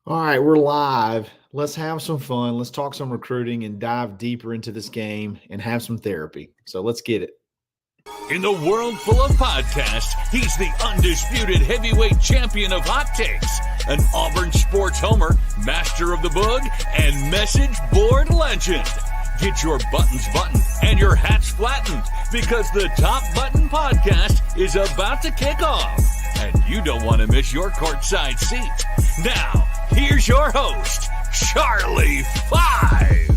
All right, we're live. Let's have some fun. Let's talk some recruiting and dive deeper into this game and have some therapy. So let's get it. In the world full of podcasts, he's the undisputed heavyweight champion of hot takes, an Auburn sports homer, master of the boog, and message board legend. Get your buttons buttoned and your hats flattened because the Top Button Podcast is about to kick off. And you don't want to miss your courtside seat. Now, here's your host, Charlie Five.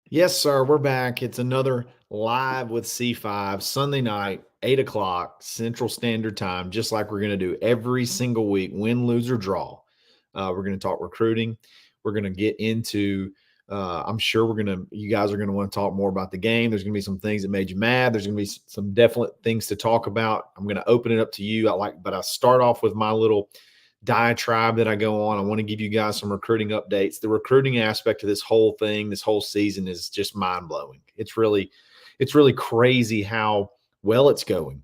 Yes, sir. We're back. It's another live with C5 Sunday night, 8 o'clock Central Standard Time, just like we're going to do every single week, win, lose, or draw. We're going to talk recruiting. We're going to get into I'm sure you guys are going to want to talk more about the game. There's going to be some things that made you mad. There's going to be some definite things to talk about. I'm going to open it up to you. But I start off with my little diatribe that I go on. I want to give you guys some recruiting updates. The recruiting aspect of this whole thing, this whole season is just mind blowing. It's really crazy how well it's going,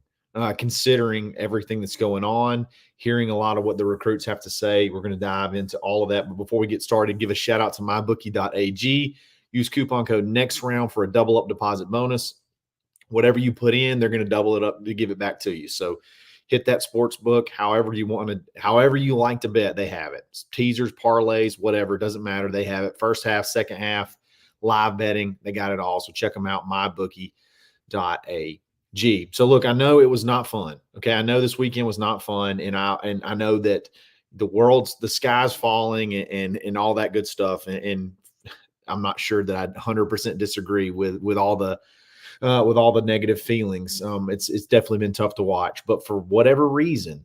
considering everything that's going on. Hearing a lot of what the recruits have to say. We're going to dive into all of that. But before we get started, give a shout out to mybookie.ag. Use coupon code NEXTROUND for a double up deposit bonus. Whatever you put in, they're going to double it up to give it back to you. So hit that sports book however you like to bet. They have it. Teasers, parlays, whatever. It doesn't matter. They have it. First half, second half, live betting. They got it all. So check them out, mybookie.ag. So look, I know it was not fun. Okay. I know this weekend was not fun. And I know that the sky's falling and all that good stuff. And I'm not sure that I'd 100% disagree with all the negative feelings. It's definitely been tough to watch, but for whatever reason,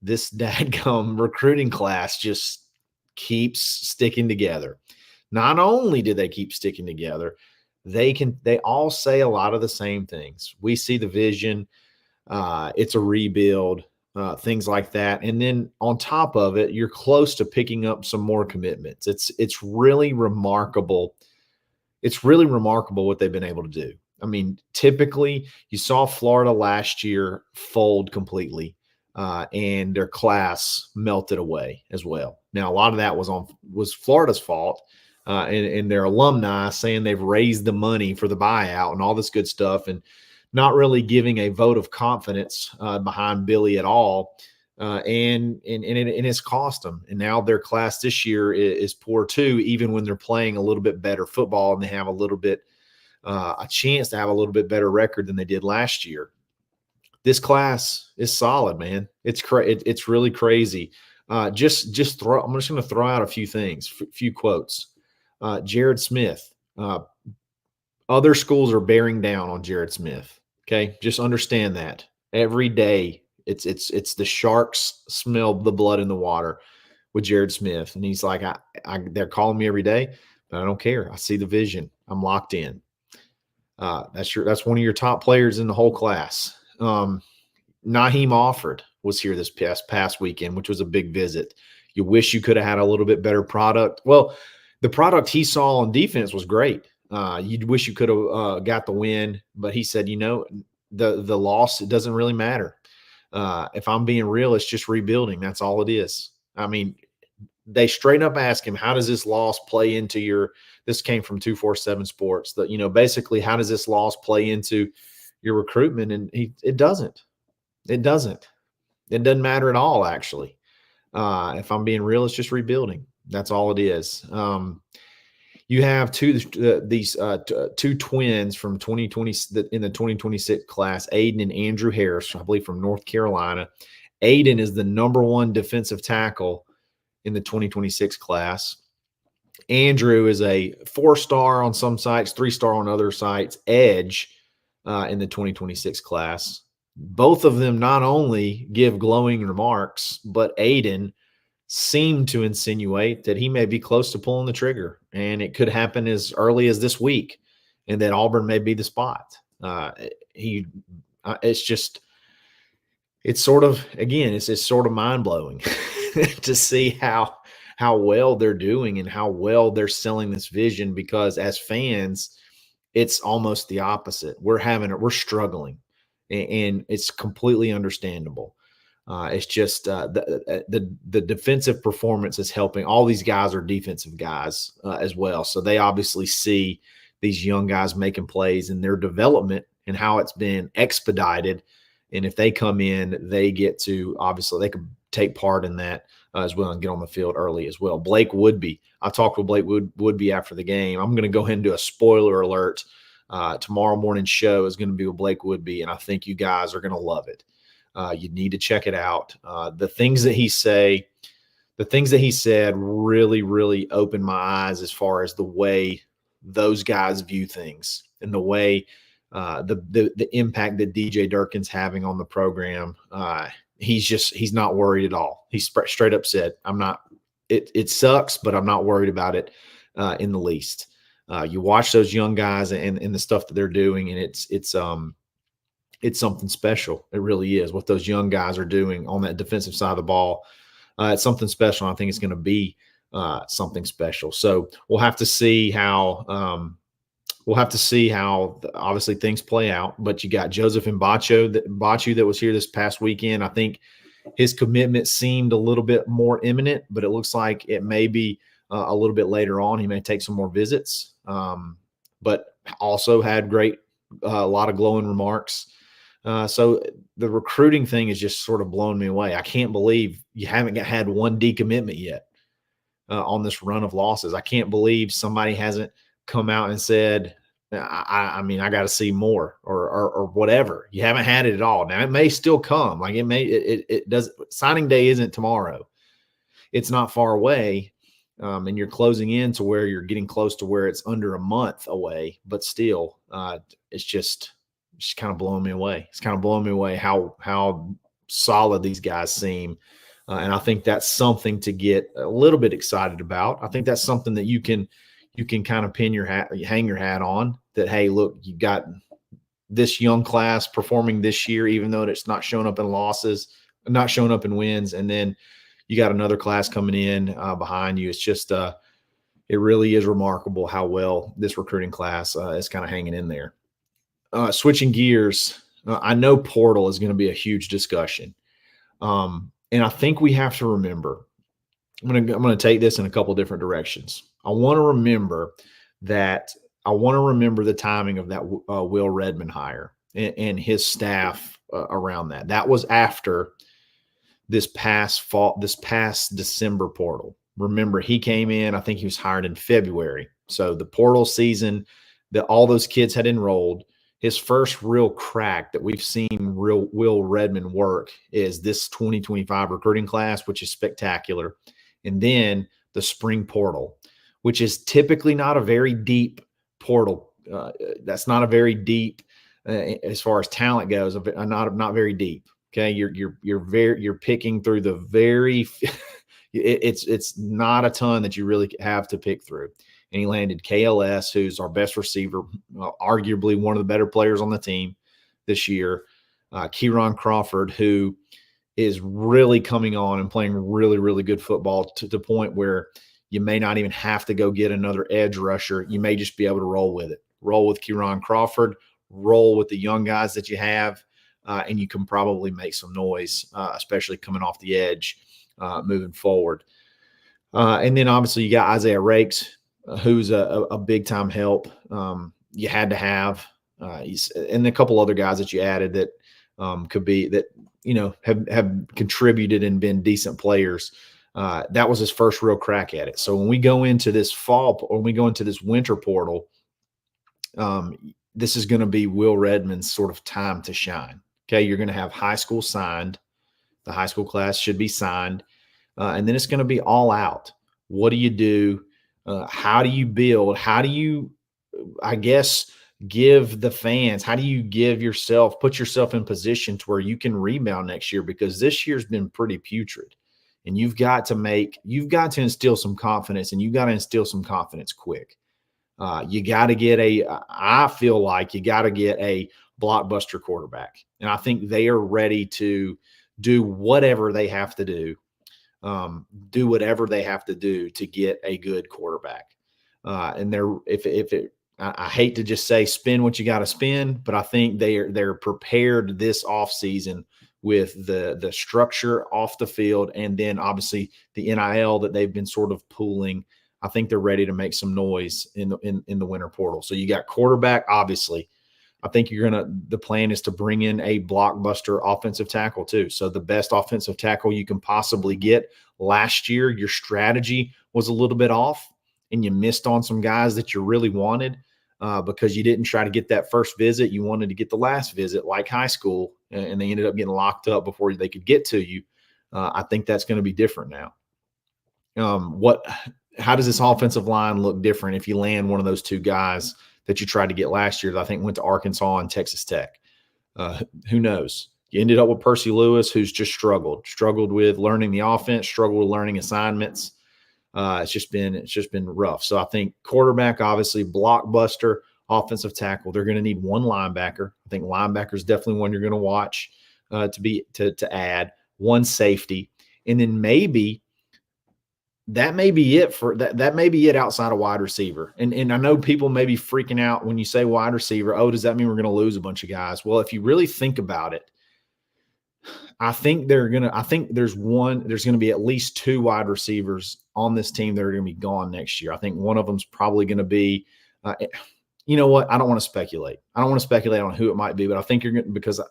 this dadgum recruiting class just keeps sticking together. Not only do they keep sticking together, they all say a lot of the same things. We see the vision. It's a rebuild, things like that. And then on top of it, you're close to picking up some more commitments. It's really remarkable. It's really remarkable what they've been able to do. I mean, typically you saw Florida last year fold completely, and their class melted away as well. Now, a lot of that was Florida's fault. And their alumni saying they've raised the money for the buyout and all this good stuff, and not really giving a vote of confidence behind Billy at all. And it's cost them. And now their class this year is poor too, even when they're playing a little bit better football and they have a little bit a chance to have a little bit better record than they did last year. This class is solid, man. It's really crazy. I'm just going to throw out a few things, few quotes. Jared Smith. Other schools are bearing down on Jared Smith. Okay, just understand that every day. It's the sharks smell the blood in the water with Jared Smith, and he's like, they're calling me every day, but I don't care. I see the vision. I'm locked in. That's one of your top players in the whole class. Naheem Offord was here this past weekend, which was a big visit. You wish you could have had a little bit better product. Well, the product he saw on defense was great. You'd wish you could have got the win, but he said, the loss, it doesn't really matter. If I'm being real, it's just rebuilding. That's all it is. I mean, they straight up ask him, how does this loss play into this came from 247 Sports, that, basically, how does this loss play into your recruitment? And it doesn't. It doesn't matter at all, actually. If I'm being real, it's just rebuilding. That's all it is. You have these two twins from 2020 in the 2026 class, Aiden and Andrew Harris, I believe from North Carolina. Aiden is the number one defensive tackle in the 2026 class. Andrew is a 4-star on some sites, 3-star on other sites, edge in the 2026 class. Both of them not only give glowing remarks, but Aiden seemed to insinuate that he may be close to pulling the trigger, and it could happen as early as this week, and that Auburn may be the spot. It's sort of mind blowing to see how well they're doing and how well they're selling this vision, because as fans, it's almost the opposite. We're struggling, and it's completely understandable. It's just the defensive performance is helping. All these guys are defensive guys as well, so they obviously see these young guys making plays and their development and how it's been expedited. And if they come in, they get to obviously they can take part in that as well and get on the field early as well. Blake Woodby, I talked with Blake Woodby after the game. I'm going to go ahead and do a spoiler alert. Tomorrow morning's show is going to be with Blake Woodby, and I think you guys are going to love it. You need to check it out. The things that he said really, really opened my eyes as far as the way those guys view things and the way the impact that DJ Durkin's having on the program. He's not worried at all. He straight up said, "I'm not. It sucks, but I'm not worried about it in the least." You watch those young guys and the stuff that they're doing, and it's something special. It really is what those young guys are doing on that defensive side of the ball. It's something special. I think it's going to be something special. So we'll have to see how obviously things play out. But you got Joseph Mbachu that was here this past weekend. I think his commitment seemed a little bit more imminent, but it looks like it may be a little bit later on. He may take some more visits, but also had a lot of glowing remarks. So the recruiting thing is just sort of blown me away. I can't believe you haven't had one decommitment yet on this run of losses. I can't believe somebody hasn't come out and said, I mean, I got to see more or whatever. You haven't had it at all. Now it may still come. Like it does. Signing day isn't tomorrow. It's not far away. And you're closing in to where you're getting close to where it's under a month away, but still it's just kind of blowing me away. It's kind of blowing me away how solid these guys seem. And I think that's something to get a little bit excited about. I think that's something that you can kind of hang your hat on, that, hey, look, you got this young class performing this year, even though it's not showing up in losses, not showing up in wins. And then you got another class coming in behind you. It's just, it really is remarkable how well this recruiting class is kind of hanging in there. Switching gears, I know portal is going to be a huge discussion. And I think we have to remember, I'm going to take this in a couple different directions. I want to remember the timing of that Will Redmond hire and his staff around that. That was after this past December portal. Remember, he came in, I think he was hired in February. So the portal season that all those kids had enrolled, his first real crack that we've seen Will Redmond work is this 2025 recruiting class, which is spectacular. And then the spring portal, which is typically not a very deep portal. That's not a very deep as far as talent goes. Not very deep. Okay, you're picking through the very. It's not a ton that you really have to pick through. And he landed KLS, who's our best receiver, arguably one of the better players on the team this year. Kieron Crawford, who is really coming on and playing really, really good football to the point where you may not even have to go get another edge rusher. You may just be able to roll with it. Roll with Kieron Crawford, roll with the young guys that you have, and you can probably make some noise, especially coming off the edge moving forward. And then obviously you got Isaiah Rakes, who's a big-time help. You had to have, and a couple other guys that you added that could be that, have contributed and been decent players. That was his first real crack at it. So when we go into this winter portal, this is going to be Will Redmond's sort of time to shine. Okay, you're going to have high school signed. The high school class should be signed. And then it's going to be all out. What do you do? How do you build? How do you, I guess, give the fans, how do you put yourself in position to where you can rebound next year? Because this year's been pretty putrid. And you've got to instill some confidence, and you've got to instill some confidence quick. You got to get I feel like you got to get a blockbuster quarterback. And I think they are ready to do whatever they have to do. To get a good quarterback. And I hate to just say spend what you got to spend, but I think they're prepared this offseason with the structure off the field, and then obviously the NIL that they've been sort of pooling. I think they're ready to make some noise in the winter portal. So you got quarterback, obviously. I think the plan is to bring in a blockbuster offensive tackle too. So the best offensive tackle you can possibly get. Last year, your strategy was a little bit off and you missed on some guys that you really wanted because you didn't try to get that first visit. You wanted to get the last visit like high school, and they ended up getting locked up before they could get to you. I think that's going to be different now. How does this offensive line look different if you land one of those two guys that you tried to get last year that I think went to Arkansas and Texas Tech? Who knows? You ended up with Percy Lewis, who's just struggled with learning the offense, struggled with learning assignments. It's just been rough. So I think quarterback, obviously, blockbuster, offensive tackle. They're going to need one linebacker. I think linebacker is definitely one you're going to watch to add. One safety, and then maybe that may be it for that. That may be it outside of wide receiver. And I know people may be freaking out when you say wide receiver. Oh, does that mean we're going to lose a bunch of guys? Well, if you really think about it, I think there's going to be at least two wide receivers on this team that are going to be gone next year. I think one of them's probably going to be, you know what? I don't want to speculate. I don't want to speculate on who it might be, but I think you're going to, because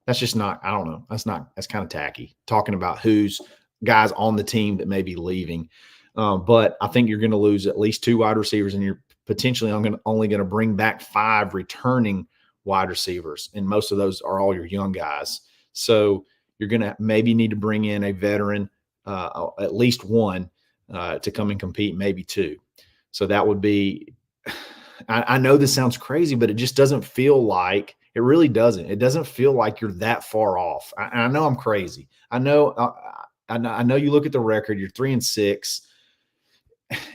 that's just not, I don't know. That's kind of tacky talking about who's guys on the team that may be leaving. But I think you're going to lose at least two wide receivers, and you're potentially only going to bring back 5 returning wide receivers. And most of those are all your young guys. So you're going to maybe need to bring in a veteran, at least one, to come and compete, maybe 2. So that would be, I know this sounds crazy, but it just doesn't feel like, it really doesn't. It doesn't feel like you're that far off. I know I'm crazy. I know you look at the record, you're 3-6.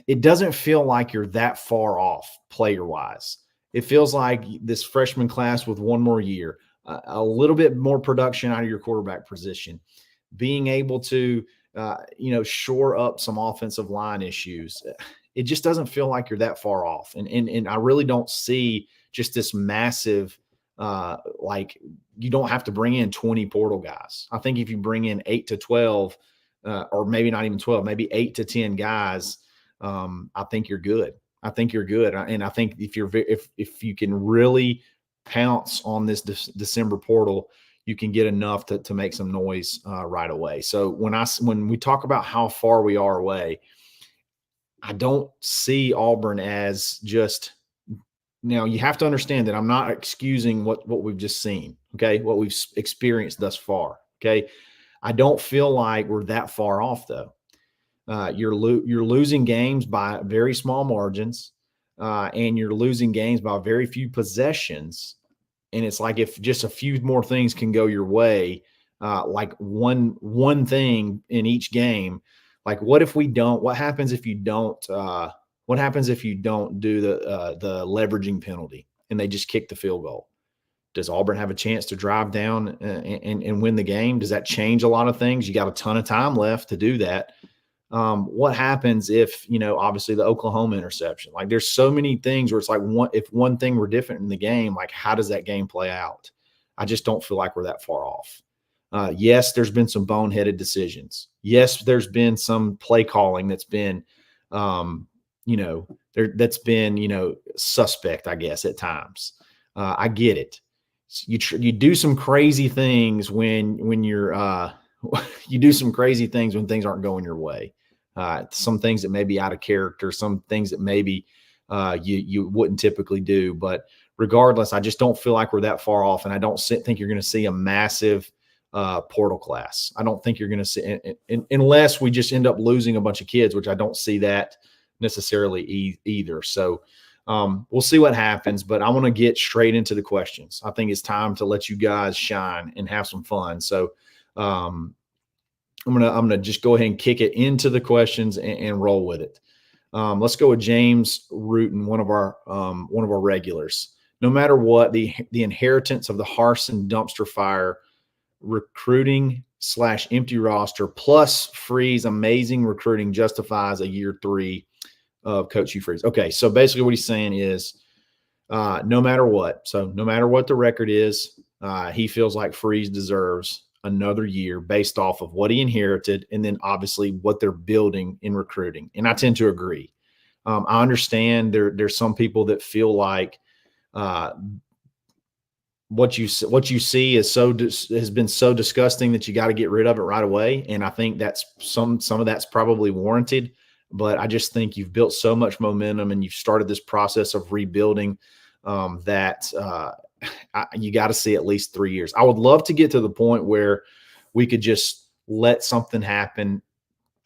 It doesn't feel like you're that far off player-wise. It feels like this freshman class with one more year, a little bit more production out of your quarterback position, being able to, shore up some offensive line issues. It just doesn't feel like you're that far off. And I really don't see just this massive, you don't have to bring in 20 portal guys. I think if you bring in 8 to 12, or maybe not even 12, maybe 8 to 10 guys, I think you're good. I think you're good. And I think if you can really pounce on this December portal, you can get enough to make some noise right away. So when we talk about how far we are away, I don't see Auburn as just – now you have to understand that I'm not excusing what we've just seen, okay, what we've experienced thus far, okay? I don't feel like we're that far off, though. You're losing games by very small margins, and you're losing games by very few possessions. And it's like if just a few more things can go your way, like one thing in each game. Like, what happens if you don't do the leveraging penalty and they just kick the field goal? Does Auburn have a chance to drive down and win the game? Does that change a lot of things? You got a ton of time left to do that. What happens if, obviously the Oklahoma interception, like there's so many things where it's like if one thing were different in the game, like how does that game play out? I just don't feel like we're that far off. Yes, there's been some boneheaded decisions. Yes, there's been some play calling that's been, suspect, I guess, at times. I get it. You do some crazy things when you're you do some crazy things when things aren't going your way. Some things that may be out of character, some things that maybe you wouldn't typically do. But regardless, I just don't feel like we're that far off, and I don't think you're going to see a massive portal class. I don't think you're going to see, unless we just end up losing a bunch of kids, which I don't see that necessarily either. So we'll see what happens, but I want to get straight into the questions. I think it's time to let you guys shine and have some fun. So I'm gonna just go ahead and kick it into the questions and roll with it. Let's go with James Rutan, one of our regulars. No matter what, the inheritance of the Harsin dumpster fire recruiting / empty roster plus Freeze amazing recruiting justifies a year 3 of Coach Hugh Freeze. Okay, so basically what he's saying is no matter what. So no matter what the record is, He feels like Freeze deserves another year based off of what he inherited and then obviously what they're building in recruiting. And I tend to agree. I understand there's some people that feel like what you see is has been so disgusting that you got to get rid of it right away. And I think that's some of that's probably warranted. But I just think you've built so much momentum and you've started this process of rebuilding that you got to see at least 3 years. I would love to get to the point where we could just let something happen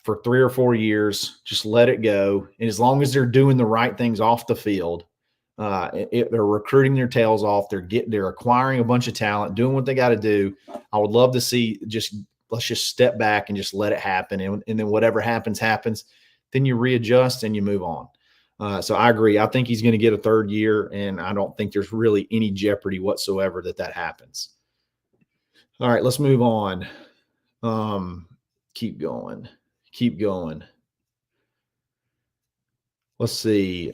for 3 or 4 years, just let it go. And as long as they're doing the right things off the field, they're recruiting their tails off. They're acquiring a bunch of talent, doing what they got to do. I would love to see let's just step back and just let it happen. And then whatever happens. Then you readjust and you move on. So I agree. I think he's going to get a 3rd year, and I don't think there's really any jeopardy whatsoever that happens. All right, let's move on. Keep going. Let's see.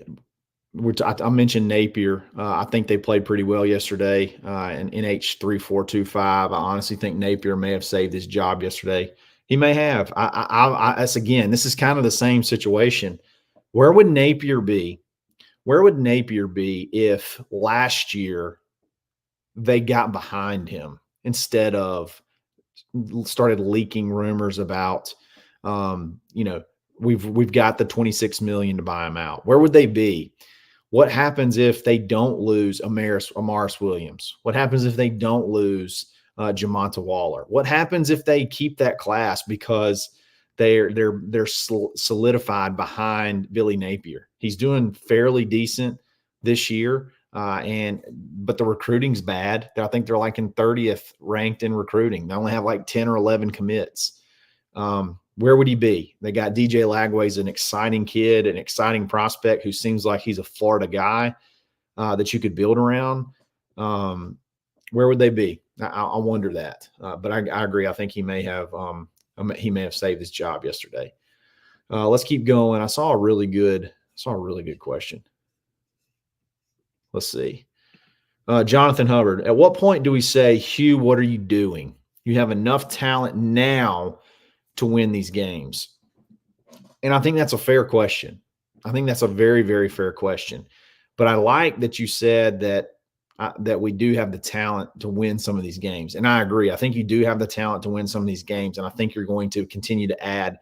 I mentioned Napier. I think they played pretty well yesterday in NH 3425. I honestly think Napier may have saved his job yesterday. He may have. This is kind of the same situation. Where would Napier be? If last year they got behind him instead of started leaking rumors about, we've got the $26 million to buy him out? Where would they be? What happens if they don't lose Amaris Williams? What happens if they don't lose Jamonta Waller? What happens if they keep that class because they're solidified behind Billy Napier? He's doing fairly decent this year, but the recruiting's bad. I think they're like in 30th ranked in recruiting. They only have like 10 or 11 commits. Where would he be? They got DJ Lagway's an exciting kid, an exciting prospect who seems like he's a Florida guy that you could build around. Where would they be? I wonder that. But I agree. I think he may have saved his job yesterday. Let's keep going. I saw a really good question. Let's see. Jonathan Hubbard. At what point do we say, Hugh, what are you doing? You have enough talent now to win these games. And I think that's a fair question. I think that's a very, very fair question. But I like that you said that we do have the talent to win some of these games. And I agree. I think you do have the talent to win some of these games. And I think you're going to continue to add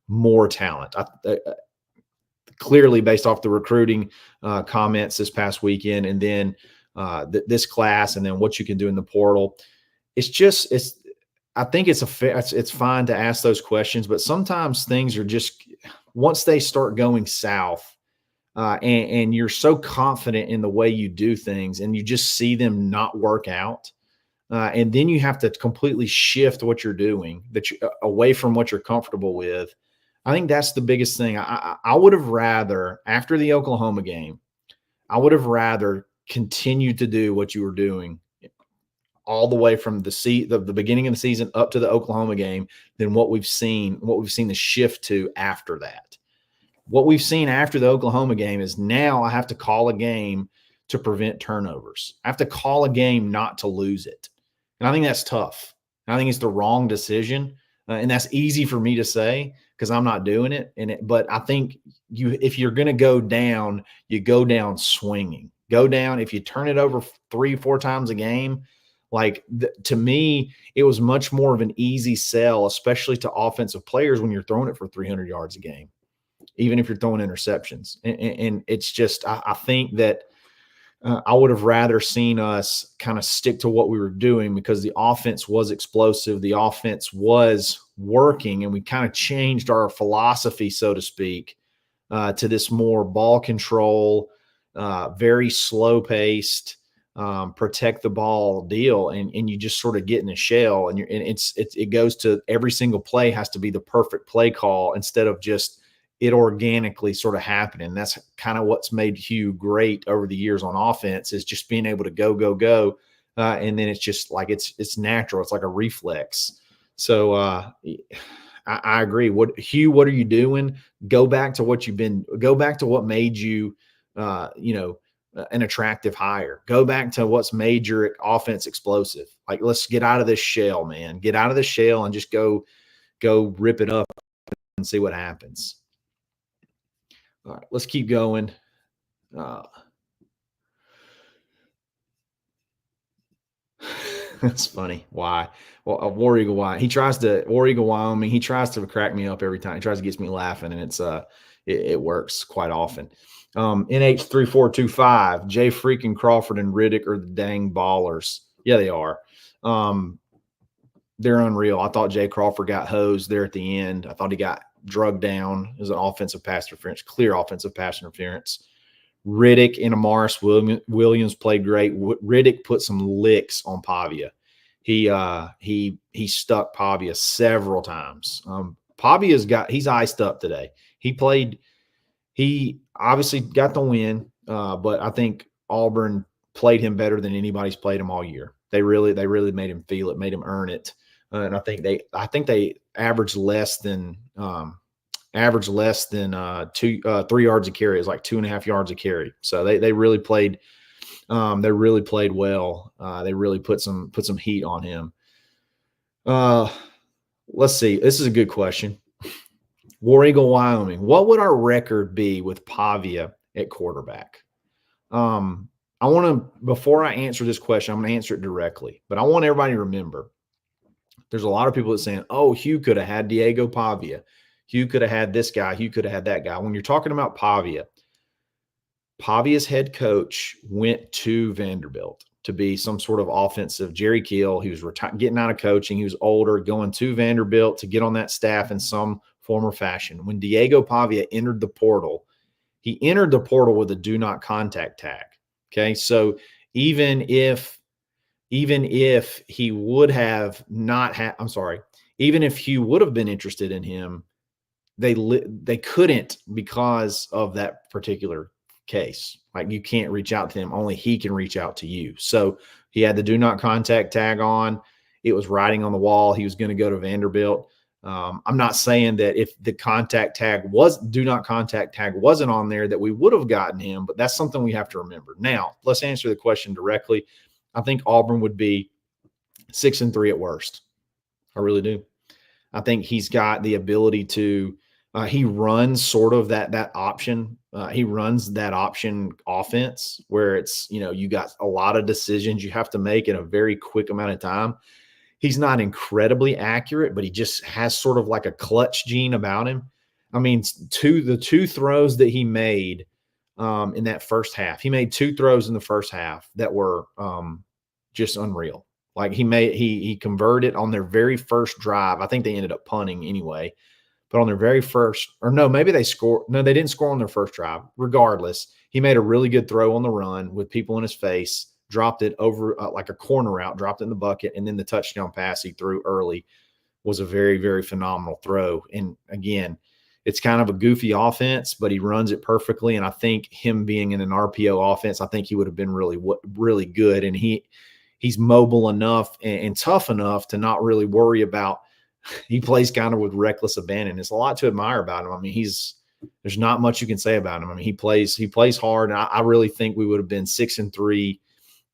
more talent. Clearly based off the recruiting comments this past weekend, and then this class, and then what you can do in the portal. I think it's fine to ask those questions, but sometimes things are just, once they start going south, and you're so confident in the way you do things and you just see them not work out, and then you have to completely shift what you're doing away from what you're comfortable with. I think that's the biggest thing. I would have rather, after the Oklahoma game, continue to do what you were doing all the way from the beginning of the season up to the Oklahoma game than what we've seen the shift to after that. What we've seen after the Oklahoma game is now I have to call a game to prevent turnovers. I have to call a game not to lose it. And I think that's tough. I think it's the wrong decision. And that's easy for me to say because I'm not doing it. But I think if you're going to go down, you go down swinging. Go down. If you turn it over 3-4 times a game, to me, it was much more of an easy sell, especially to offensive players when you're throwing it for 300 yards a game, even if you're throwing interceptions. And it's just, I think that I would have rather seen us kind of stick to what we were doing because the offense was explosive. The offense was working, and we kind of changed our philosophy, so to speak, to this more ball control, very slow paced, protect the ball deal, and you just sort of get in a shell, and it goes to every single play has to be the perfect play call instead of just it organically sort of happening. That's kind of what's made Hugh great over the years on offense, is just being able to go, and then it's just like it's natural. It's like a reflex. So I agree. Hugh, what are you doing? Go back to what made you an attractive hire. Go back to what's made your offense explosive. Like, let's get out of this shell, man. Get out of the shell and just go rip it up and see what happens. All right, let's keep going. That's funny. Why? Well, War Eagle, why? War Eagle, Wyoming. He tries to crack me up every time. He tries to get me laughing, and it works quite often. NH3425, Jay freaking Crawford and Riddick are the dang ballers. Yeah, they are. They're unreal. I thought Jay Crawford got hosed there at the end. I thought he got drugged down. It was an offensive pass interference, clear offensive pass interference. Riddick and Amaris Williams played great. Riddick put some licks on Pavia. He stuck Pavia several times. He's iced up today. He obviously got the win, but I think Auburn played him better than anybody's played him all year. They really made him feel it, made him earn it. And I think they averaged less than 3 yards a carry. It's like 2.5 yards a carry. So they really played. They really played well. They really put some heat on him. Let's see. This is a good question. War Eagle, Wyoming. What would our record be with Pavia at quarterback? Before I answer this question, I'm going to answer it directly. But I want everybody to remember, there's a lot of people that are saying, oh, Hugh could have had Diego Pavia. Hugh could have had this guy. Hugh could have had that guy. When you're talking about Pavia's head coach went to Vanderbilt to be some sort of offensive Jerry Keel. He was getting out of coaching. He was older, going to Vanderbilt to get on that staff in some form or fashion. When Diego Pavia entered the portal, he entered the portal with a do not contact tag. Okay. So even if he would have not had, even if Hugh would have been interested in him, they couldn't because of that particular case. Like, you can't reach out to him. Only he can reach out to you. So he had the do not contact tag on. It was writing on the wall. He was going to go to Vanderbilt. I'm not saying that if the do not contact tag wasn't on there that we would have gotten him, but that's something we have to remember. Now, let's answer the question directly. I think Auburn would be 6-3 at worst. I really do. I think he's got the ability to he runs sort of that option. He runs that option offense where it's, you got a lot of decisions you have to make in a very quick amount of time. He's not incredibly accurate, but he just has sort of like a clutch gene about him. I mean, the two throws that he made in that first half, he made 2 throws in the first half that were just unreal. Like, he converted on their very first drive. I think they ended up punting anyway, but on their very first, or no, maybe they scored. No, they didn't score on their first drive. Regardless, he made a really good throw on the run with people in his face, dropped it over like a corner route, dropped it in the bucket, and then the touchdown pass he threw early was a very, very phenomenal throw. And again, it's kind of a goofy offense, but he runs it perfectly. And I think him being in an RPO offense, I think he would have been really, really good. And he's mobile enough and tough enough to not really worry about. He plays kind of with reckless abandon. There's a lot to admire about him. I mean, there's not much you can say about him. I mean, he plays hard. And I really think we would have been 6-3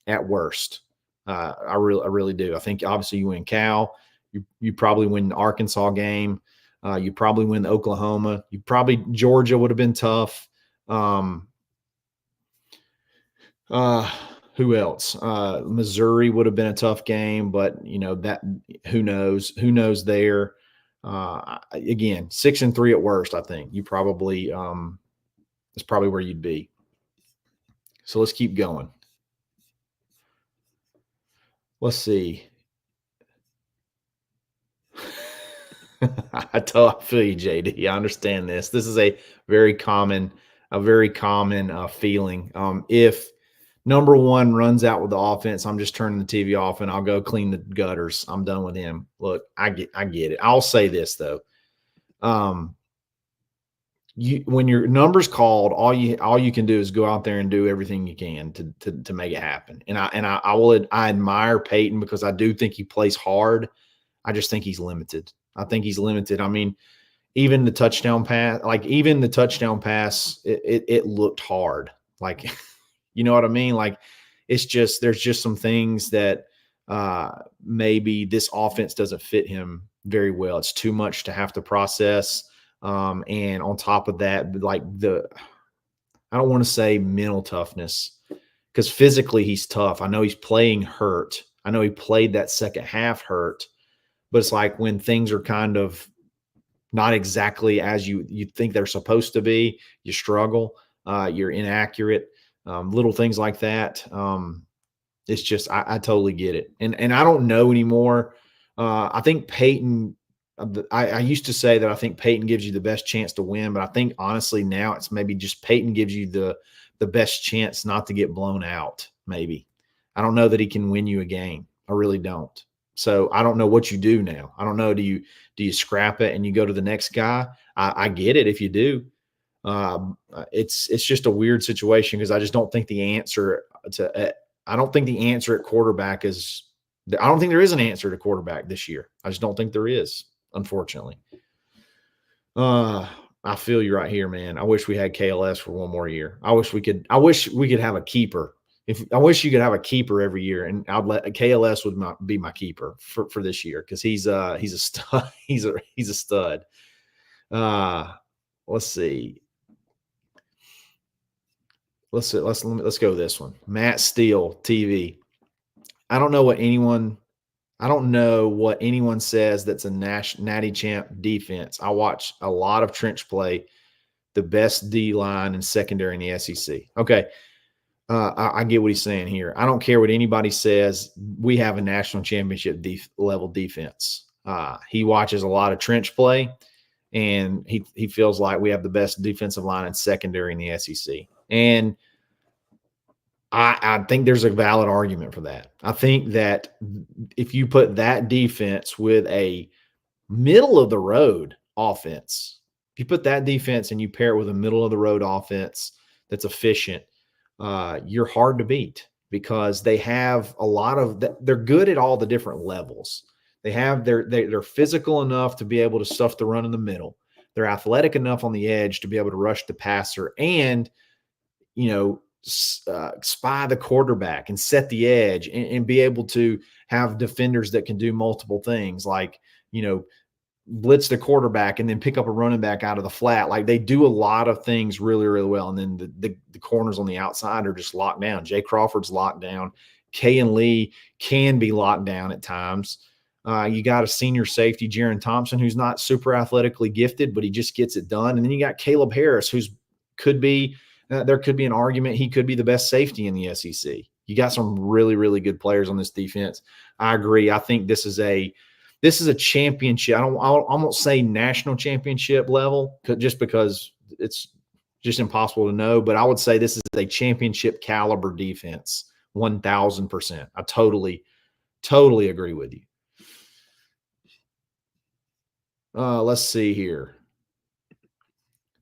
at worst. I really do. I think obviously you win Cal, you probably win the Arkansas game. You probably win the Oklahoma. Georgia would have been tough. Who else? Missouri would have been a tough game, but that who knows there. Again, 6-3 at worst. I think you probably it's probably where you'd be. So let's keep going. Let's see. I feel you, JD. I understand this. This is a very common feeling. If number one runs out with the offense, I'm just turning the TV off and I'll go clean the gutters. I'm done with him. Look, I get it. I'll say this though. When your number's called, all you can do is go out there and do everything you can to make it happen. And I admire Peyton because I do think he plays hard. I just think he's limited. I mean, even the touchdown pass, it looked hard. Like, you know what I mean? Like, there's just some things that maybe this offense doesn't fit him very well. It's too much to have to process. And on top of that, like I don't want to say mental toughness, because physically he's tough. I know he's playing hurt. I know he played that second half hurt, but it's like when things are kind of not exactly as you think they're supposed to be, you struggle, you're inaccurate, little things like that. It's just I totally get it, and I don't know anymore. I think Peyton. I used to say that I think Peyton gives you the best chance to win, but I think honestly now it's maybe just Peyton gives you the best chance not to get blown out. Maybe I don't know that he can win you a game. I really don't. So I don't know what you do now. I don't know. Do you scrap it and you go to the next guy? I get it if you do. It's just a weird situation because I just don't think the answer to I don't think the answer at quarterback is – I don't think there is an answer to quarterback this year. I just don't think there is, unfortunately. I feel you right here, man. I wish we had KLS for one more year. I wish we could have a keeper. I wish you could have a keeper every year, and I'd let KLS be my keeper for this year because he's a stud. He's a stud. Let's see. Let's go with this one. Matt Steele TV. I don't know what anyone says that's a natty champ defense. I watch a lot of trench play, the best D line and secondary in the SEC. Okay. I get what he's saying here. I don't care what anybody says. We have a national championship level defense. He watches a lot of trench play, and he feels like we have the best defensive line and secondary in the SEC. And I think there's a valid argument for that. I think that if you put that defense with a middle of the road offense, if you put that defense and you pair it with a middle of the road offense that's efficient, you're hard to beat because they have a lot of – they're good at all the different levels. They're physical enough to be able to stuff the run in the middle. They're athletic enough on the edge to be able to rush the passer and, spy the quarterback and set the edge and be able to have defenders that can do multiple things like, blitz the quarterback and then pick up a running back out of the flat. Like they do a lot of things really, really well. And then the corners on the outside are just locked down. Jay Crawford's locked down. Kay and Lee can be locked down at times. You got a senior safety, Jaron Thompson, who's not super athletically gifted, but he just gets it done. And then you got Caleb Harris, there could be an argument he could be the best safety in the SEC. You got some really, really good players on this defense. I agree. I think this is a championship. I won't say national championship level just because it's just impossible to know, but I would say this is a championship caliber defense. 1,000%. I totally agree with you. Let's see here.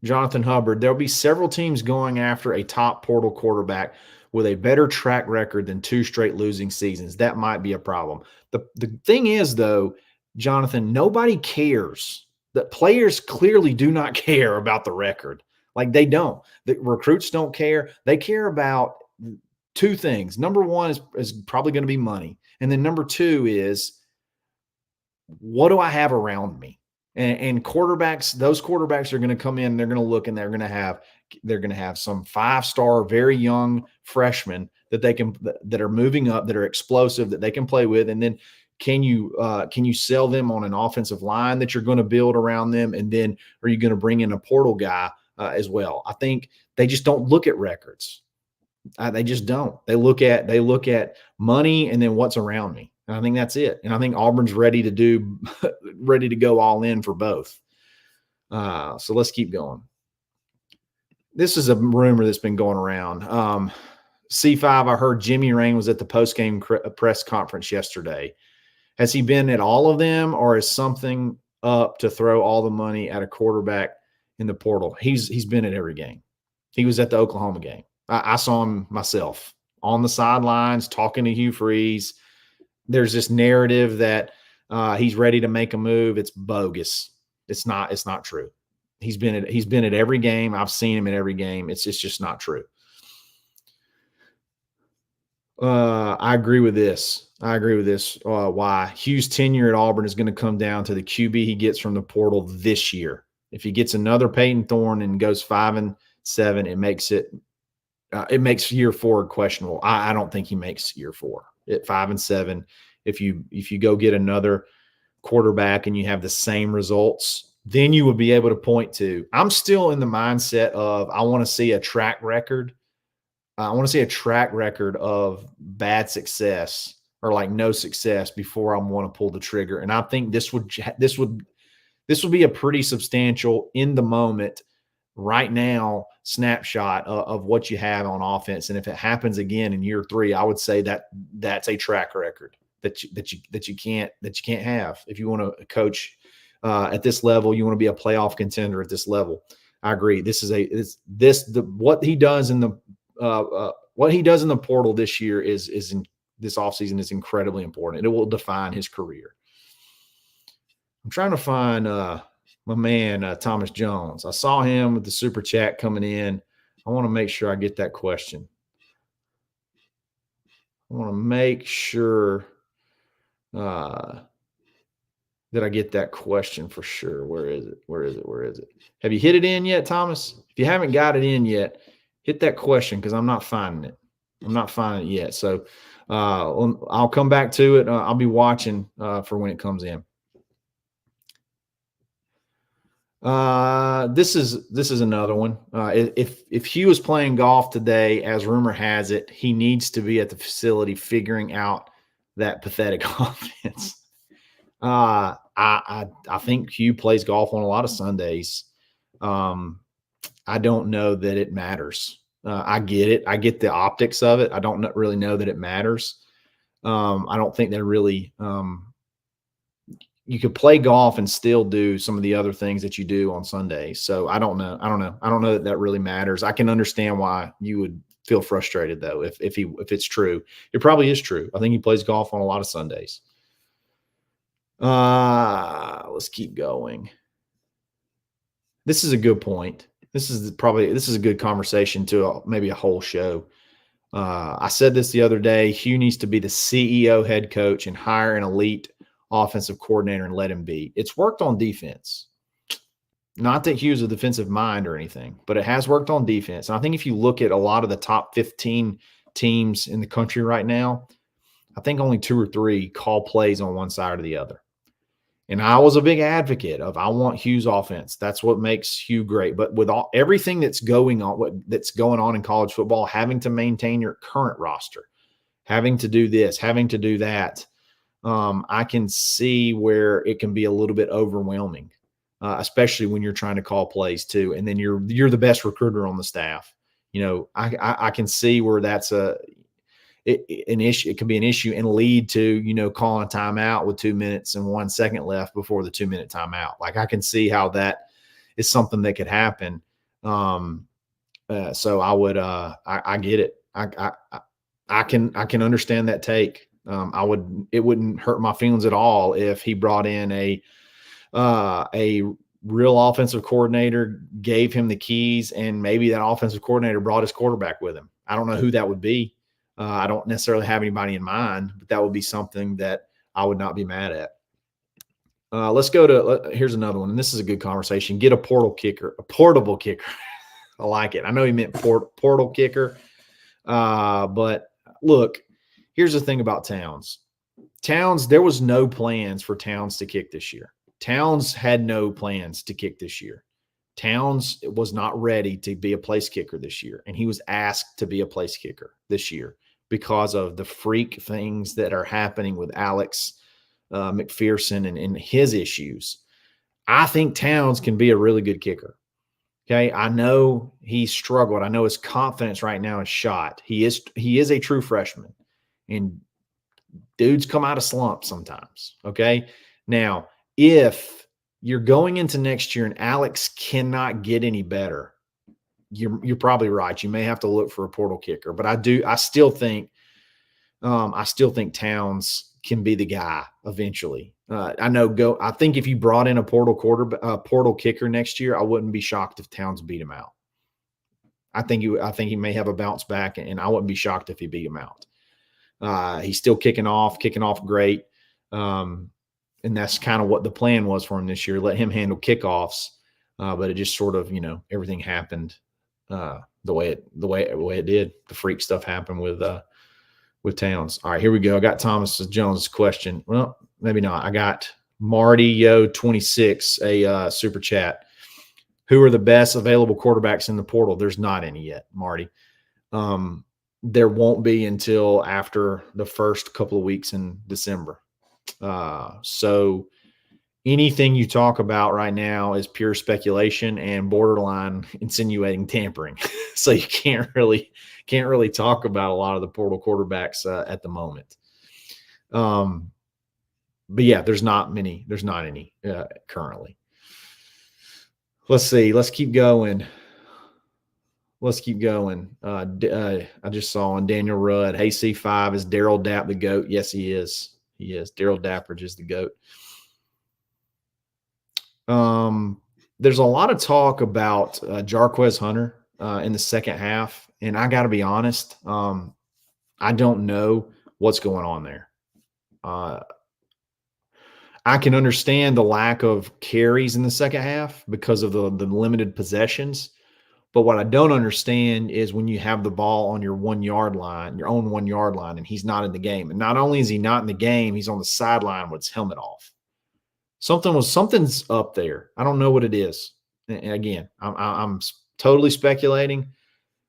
Jonathan Hubbard, there'll be several teams going after a top portal quarterback with a better track record than 2 straight losing seasons. That might be a problem. The thing is, though, Jonathan, nobody cares. The players clearly do not care about the record. Like they don't. The recruits don't care. They care about 2 things. Number one is probably going to be money. And then number 2 is, what do I have around me? And quarterbacks, those quarterbacks are going to come in, they're going to look, and they're going to have some 5-star, very young freshmen that are moving up, that are explosive, that they can play with. And then can you sell them on an offensive line that you're going to build around them? And then are you going to bring in a portal guy as well? I think they just don't look at records. They just don't. They look at money and then what's around me. And I think that's it. And I think Auburn's ready to go all in for both. So let's keep going. This is a rumor that's been going around. C5, I heard Jimmy Rain was at the postgame press conference yesterday. Has he been at all of them, or is something up to throw all the money at a quarterback in the portal? He's been at every game. He was at the Oklahoma game. I saw him myself on the sidelines talking to Hugh Freeze. There's this narrative that he's ready to make a move. It's bogus. It's not true. He's been at every game. I've seen him at every game. It's just not true. I agree with this. I agree with this. Why? Hughes' tenure at Auburn is going to come down to the QB he gets from the portal this year. If he gets another Peyton Thorne and goes 5-7, it makes year 4 questionable. I don't think he makes year 4 at 5-7. If you go get another quarterback and you have the same results, then you would be able to point to. I'm still in the mindset of I want to see a track record. I want to see a track record of bad success or like no success before I want to pull the trigger. And I think this would be a pretty substantial in the moment right now snapshot of what you have on offense. And if it happens again in year 3, I would say that that's a track record that you can't have if you want to coach at this level. You want to be a playoff contender at this level. I agree. What he does in the portal this year this offseason is incredibly important. It will define his career. I'm trying to find my man, Thomas Jones. I saw him with the super chat coming in. I want to make sure I get that question. I want to make sure that I get that question for sure. Where is it? Have you hit it in yet, Thomas? If you haven't got it in yet, hit that question because I'm not finding it. I'm not finding it yet. So I'll come back to it. I'll be watching for when it comes in. This is another one. If Hugh was playing golf today, as rumor has it, he needs to be at the facility figuring out that pathetic offense. I think Hugh plays golf on a lot of Sundays. I don't know that it matters. I get it. I get the optics of it. I don't really know that it matters. I don't think they're really you could play golf and still do some of the other things that you do on Sundays. So I don't know. I don't know that really matters. I can understand why you would feel frustrated though. If it's true, it probably is true. I think he plays golf on a lot of Sundays. Let's keep going. This is a good point. This is a good conversation to maybe a whole show. I said this the other day. Hugh needs to be the CEO head coach and hire an elite offensive coordinator and let him be. It's worked on defense. Not that Hugh's a defensive mind or anything, but it has worked on defense. And I think if you look at a lot of the top 15 teams in the country right now, I think only 2 or 3 call plays on one side or the other. And I was a big advocate of I want Hugh's offense. That's what makes Hugh great. But with everything that's going on in college football, having to maintain your current roster, having to do this, having to do that, I can see where it can be a little bit overwhelming, especially when you're trying to call plays too. And then you're the best recruiter on the staff. You know, I can see where that's an issue. It could be an issue and lead to, you know, calling a timeout with 2 minutes and 1 second left before the 2-minute timeout. Like I can see how that is something that could happen. So I would, I get it. I can understand that take. It wouldn't hurt my feelings at all if he brought in a real offensive coordinator, gave him the keys, and maybe that offensive coordinator brought his quarterback with him. I don't know who that would be. I don't necessarily have anybody in mind, but that would be something that I would not be mad at. Let's go to here's another one, and this is a good conversation. Get a portable kicker. I like it. I know he meant portal kicker, but look. Here's the thing about Towns. There was no plans for Towns to kick this year. Towns had no plans to kick this year. Towns was not ready to be a place kicker this year, and he was asked to be a place kicker this year because of the freak things that are happening with Alex McPherson and his issues. I think Towns can be a really good kicker. Okay, I know he struggled. I know his confidence right now is shot. He is a true freshman. And dudes come out of slumps sometimes, okay? Now, if you're going into next year and Alex cannot get any better, you're probably right. You may have to look for a portal kicker. But I still think Towns can be the guy eventually. I think if you brought in a portal kicker next year, I wouldn't be shocked if Towns beat him out. I think he may have a bounce back, and I wouldn't be shocked if he beat him out. He's still kicking off great. And that's kind of what the plan was for him this year. Let him handle kickoffs. But it just sort of, everything happened the way it did. The freak stuff happened with Towns. All right, here we go. I got Thomas Jones' question. Well, maybe not. I got Marty Yo 26, a super chat. Who are the best available quarterbacks in the portal? There's not any yet, Marty. There won't be until after the first couple of weeks in December. So anything you talk about right now is pure speculation and borderline insinuating tampering. So you can't really talk about a lot of the portal quarterbacks at the moment. But yeah, there's not any currently. Let's see. Let's keep going. I just saw on Daniel Rudd, hey, C5, is Daryl Dapp the GOAT? Yes, he is. He is. Daryl Dappridge is the GOAT. There's a lot of talk about Jarquez Hunter in the second half, and I got to be honest, I don't know what's going on there. I can understand the lack of carries in the second half because of the limited possessions. But what I don't understand is when you have the ball on your 1 yard line, your own 1 yard line, and he's not in the game. And not only is he not in the game, he's on the sideline with his helmet off. Something's up there. I don't know what it is. And again, I'm totally speculating.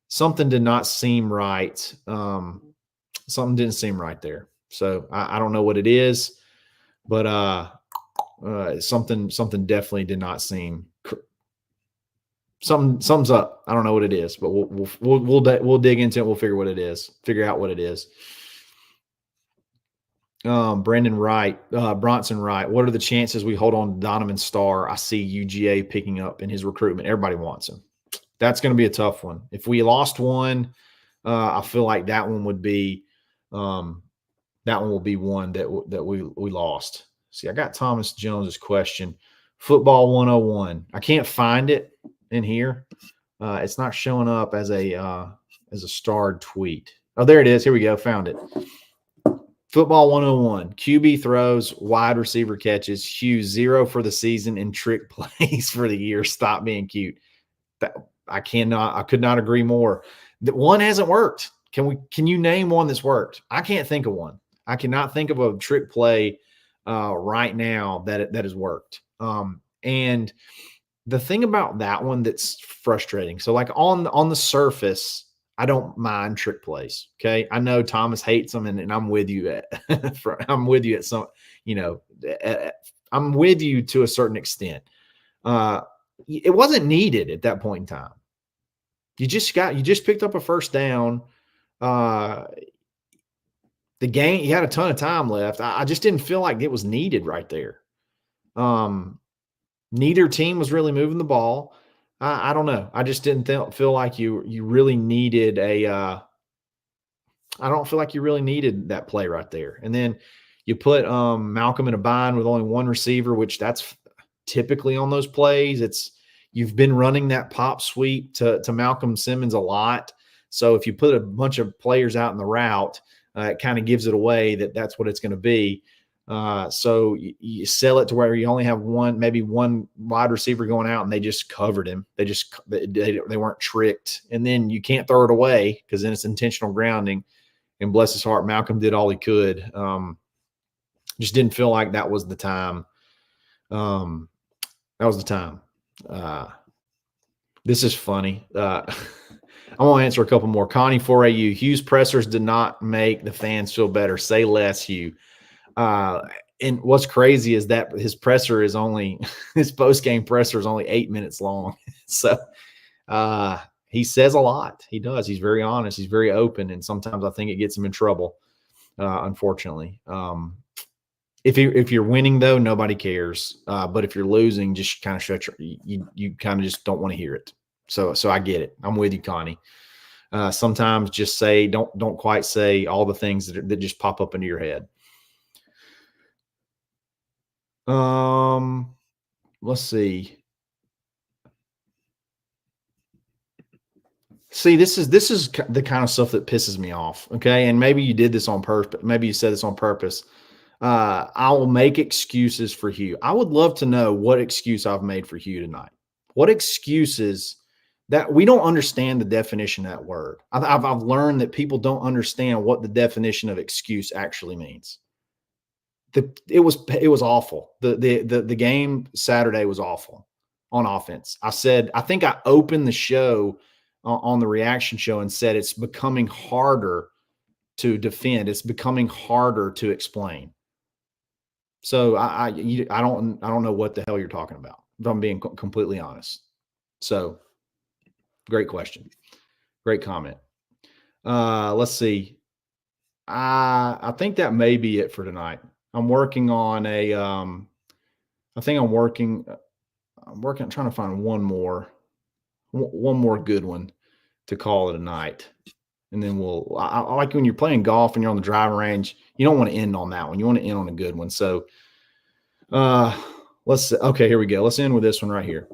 Something did not seem right. Something didn't seem right there. So I don't know what it is, but something definitely did not seem. Something's up. I don't know what it is, but we'll dig into it. We'll figure out what it is. Brandon Wright, Bronson Wright. What are the chances we hold on to Donovan Starr? I see UGA picking up in his recruitment. Everybody wants him. That's going to be a tough one. If we lost one, I feel like that one would be one that we lost. See, I got Thomas Jones's question. Football 101. I can't find it in here. It's not showing up as a starred tweet. Oh, there it is. Here we go. Found it. Football 101. QB throws, wide receiver catches, Hughes 0 for the season, and trick plays for the year. Stop being cute. I could not agree more. That one hasn't worked. Can you name one that's worked? I can't think of one. I cannot think of a trick play right now that has worked. And the thing about that one that's frustrating. So like on the surface, I don't mind trick plays. Okay. I know Thomas hates them and I'm with you I'm with you at some, I'm with you to a certain extent. It wasn't needed at that point in time. You just picked up a first down. The game, you had a ton of time left. I just didn't feel like it was needed right there. Neither team was really moving the ball. I don't know. I just didn't feel like you really needed I don't feel like you really needed that play right there. And then you put Malcolm in a bind with only one receiver, which that's typically on those plays. You've been running that pop sweep to Malcolm Simmons a lot. So if you put a bunch of players out in the route, it kind of gives it away that's what it's going to be. So you sell it to where you only have maybe one wide receiver going out and they just covered him. They weren't tricked. And then you can't throw it away because then it's intentional grounding. And bless his heart, Malcolm did all he could. Just didn't feel like that was the time. This is funny. I want to answer a couple more. Connie 4AU. Hugh's pressers did not make the fans feel better. Say less, Hugh. And what's crazy is that his post-game presser is only 8 minutes long. So he says a lot. He does. He's very honest. He's very open. And sometimes I think it gets him in trouble, unfortunately. If you're winning, though, nobody cares. But if you're losing, just kind of you kind of just don't want to hear it. So I get it. I'm with you, Connie. Sometimes just don't quite say all the things that just pop up into your head. Let's see. See, this is the kind of stuff that pisses me off. Okay, and maybe you did this on purpose. Maybe you said this on purpose. I will make excuses for Hugh. I would love to know what excuse I've made for Hugh tonight. What excuses that we don't understand the definition of that word. I've learned that people don't understand what the definition of excuse actually means. It was awful. The game Saturday was awful on offense. I think I opened the show on the reaction show and said it's becoming harder to defend. It's becoming harder to explain. So I don't know what the hell you're talking about, if I'm being completely honest. So great question. Great comment. Let's see. I think that may be it for tonight. I'm working on I'm trying to find one more good one to call it a night. And then I like when you're playing golf and you're on the driving range, you don't want to end on that one. You want to end on a good one. So okay, here we go. Let's end with this one right here.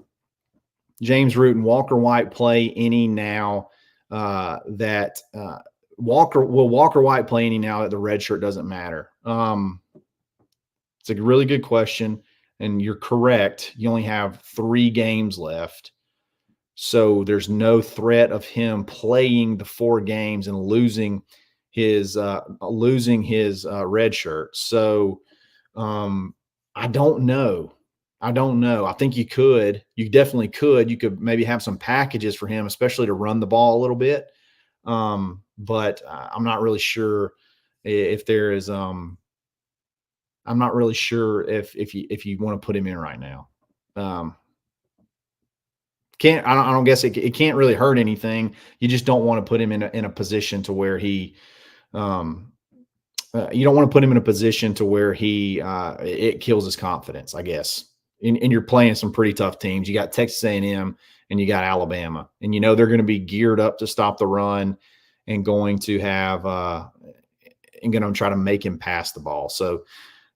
James Root and Walker White play any now Walker White play any now that the red shirt doesn't matter? It's a really good question, and you're correct. You only have 3 games left. So there's no threat of him playing the 4 games and losing his red shirt. So I don't know. I think you could. You definitely could. You could maybe have some packages for him, especially to run the ball a little bit. But I'm not really sure if there is. I'm not really sure if you want to put him in right now. I don't guess it can't really hurt anything. You just don't want to put him in a position to where he. You don't want to put him in a position to where it kills his confidence, I guess. And you're playing some pretty tough teams. You got Texas A&M and you got Alabama, and they're going to be geared up to stop the run and going to have and going to try to make him pass the ball. So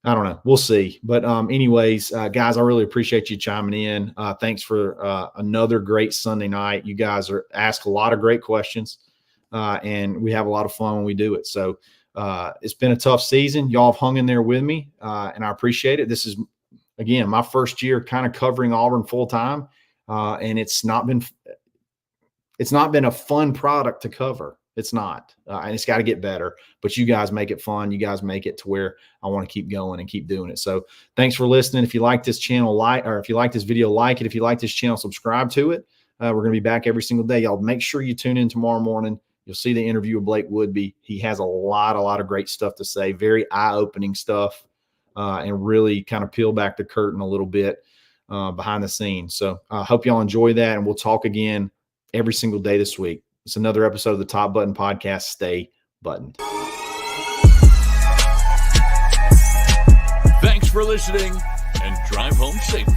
I don't know. We'll see. But anyways, guys, I really appreciate you chiming in. Thanks for another great Sunday night. You guys ask a lot of great questions, and we have a lot of fun when we do it. So it's been a tough season. Y'all have hung in there with me, and I appreciate it. This is, again, my first year kind of covering Auburn full time, and it's not been a fun product to cover. It's not, and it's got to get better. But you guys make it fun. You guys make it to where I want to keep going and keep doing it. So thanks for listening. If you like this channel, if you like this video, like it. If you like this channel, subscribe to it. We're going to be back every single day. Y'all make sure you tune in tomorrow morning. You'll see the interview with Blake Woodby. He has a lot of great stuff to say, very eye-opening stuff, and really kind of peel back the curtain a little bit behind the scenes. So I hope y'all enjoy that, and we'll talk again every single day this week. It's another episode of the Top Button Podcast. Stay buttoned. Thanks for listening, and drive home safely.